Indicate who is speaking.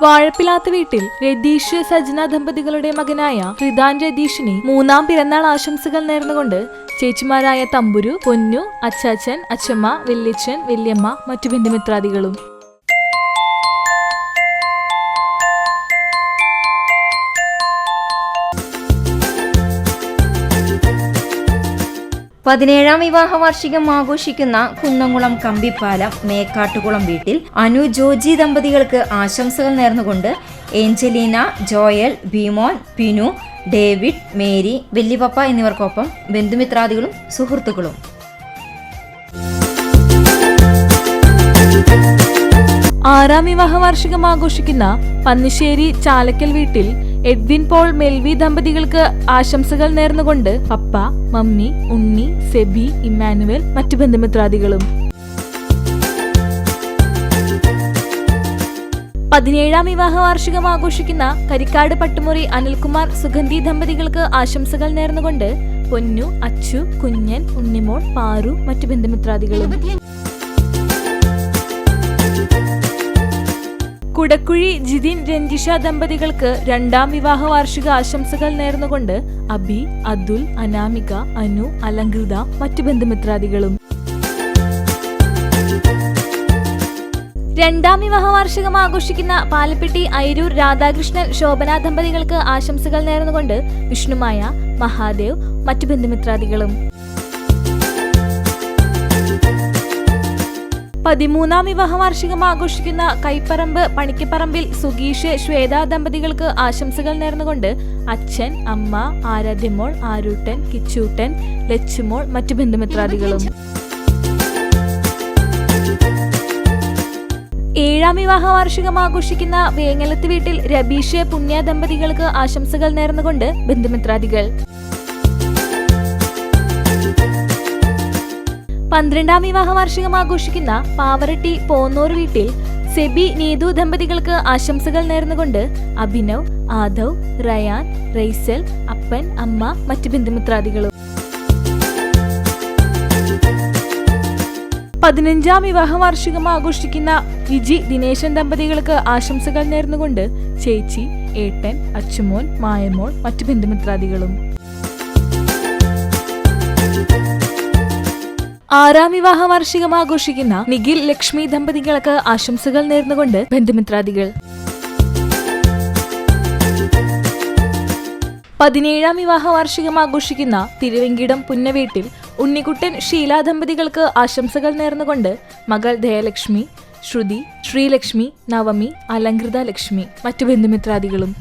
Speaker 1: വാഴപ്പിലാത്ത വീട്ടിൽ രതീഷ് സജ്ന ദമ്പതികളുടെ മകനായ ഹൃദാൻ രതീഷിന് 3ാം പിറന്നാൾ ആശംസകൾ നേർന്നുകൊണ്ട് ചേച്ചിമാരായ തമ്പുരു, പൊന്നു, അച്ചാച്ചൻ, അച്ചമ്മ, വല്യച്ഛൻ, വല്യമ്മ, മറ്റു ബന്ധുമിത്രാദികളും.
Speaker 2: പതിനേഴാം വിവാഹ വാർഷികം ആഘോഷിക്കുന്ന കുന്നംകുളം കമ്പിപ്പാലം മേക്കാട്ടുകുളം വീട്ടിൽ അനു ജോജി ദമ്പതികൾക്ക് ആശംസകൾ നേർന്നുകൊണ്ട് Angelina, Joel, Beemon, Pinu, David, Mary, വല്യപ്പ എന്നിവർക്കൊപ്പം ബന്ധുമിത്രാദികളും സുഹൃത്തുക്കളും.
Speaker 1: ആറാം വിവാഹ വാർഷികം ആഘോഷിക്കുന്ന പന്നിശ്ശേരി ചാലക്കൽ വീട്ടിൽ എഡ്വിൻ പോൾ, മെൽവി ദമ്പതികൾക്ക് ആശംസകൾ നേർന്നുകൊണ്ട് പപ്പ, മമ്മി, ഉണ്ണി, സെബി, ഇമ്മാനുവൽ, മറ്റു ബന്ധുമിത്രാദികളും. 17ാം വിവാഹ വാർഷികം ആഘോഷിക്കുന്ന കരിക്കാട് പട്ടുമുറി അനിൽകുമാർ, സുഗന്ധി ദമ്പതികൾക്ക് ആശംസകൾ നേർന്നുകൊണ്ട് പൊന്നു, അച്ചു, കുഞ്ഞൻ, ഉണ്ണിമോൾ, പാറു, മറ്റു ബന്ധുമിത്രാദികളും. കുടക്കുഴി ജിതിൻ, രഞ്ജിഷ ദമ്പതികൾക്ക് 2ാം വിവാഹ വാർഷിക ആശംസകൾ നേർന്നുകൊണ്ട് അബി, അതുൽ, അനാമിക, അനു, അലങ്കൃത, മറ്റു ബന്ധുമിത്രാദികളും. 2ാം വിവാഹ വാർഷികം ആഘോഷിക്കുന്ന പാലപ്പെട്ടി ഐരൂർ രാധാകൃഷ്ണൻ, ശോഭന ദമ്പതികൾക്ക് ആശംസകൾ നേർന്നുകൊണ്ട് വിഷ്ണുമായ, മഹാദേവ്, മറ്റു ബന്ധുമിത്രാദികളും. 13ാം വിവാഹ വാർഷികം ആഘോഷിക്കുന്ന കൈപ്പറമ്പ് പണിക്കപ്പറമ്പിൽ സുഗീഷ്, ശ്വേത ദമ്പതികൾക്ക് ആശംസകൾ നേർന്നുകൊണ്ട് അച്ഛൻ, അമ്മ, ആരാധ്യമോൾ, ആരൂട്ടൻ, കിച്ചൂട്ടൻ, ലച്ചുമോൾ, മറ്റു ബന്ധുമിത്രാദികളും. 7ാം വിവാഹ വാർഷികം ആഘോഷിക്കുന്ന വേങ്ങലത്ത് വീട്ടിൽ രബീഷ്, പുണ്യ ദമ്പതികൾക്ക് ആശംസകൾ നേർന്നുകൊണ്ട് ബന്ധുമിത്രാദികൾ. 12ാം വിവാഹ വാർഷികം ആഘോഷിക്കുന്ന പാവറട്ടി പോന്നൂർ വീട്ടിൽ സെബി, നീതു ദമ്പതികൾക്ക് ആശംസകൾ നേർന്നുകൊണ്ട് അഭിനവ്, ആദവ്, റയാൻ, റൈസൽ, അപ്പൻ, അമ്മ, മറ്റു ബന്ധുമിത്രാദികളും. 15ാം വിവാഹ വാർഷികം ആഘോഷിക്കുന്ന വിജി, ദിനേശൻ ദമ്പതികൾക്ക് ആശംസകൾ നേർന്നുകൊണ്ട് ചേച്ചി, ഏട്ടൻ, അച്ചുമോൻ, മായമോൾ, മറ്റു ബന്ധുമിത്രാദികളും. 6ാം വിവാഹ വാർഷികം ആഘോഷിക്കുന്ന നിഖിൽ, ലക്ഷ്മി ദമ്പതികൾക്ക് ആശംസകൾ നേർന്നുകൊണ്ട് ബന്ധുമിത്രാദികൾ. 17ാം വിവാഹ വാർഷികം ആഘോഷിക്കുന്ന തിരുവെങ്കിടം പുന്നവീട്ടിൽ ഉണ്ണിക്കുട്ടൻ, ഷീല ദമ്പതികൾക്ക് ആശംസകൾ നേർന്നുകൊണ്ട് മകൾ ദയലക്ഷ്മി, ശ്രുതി, ശ്രീലക്ഷ്മി, നവമി, അലങ്കൃത ലക്ഷ്മി, മറ്റു ബന്ധുമിത്രാദികളും.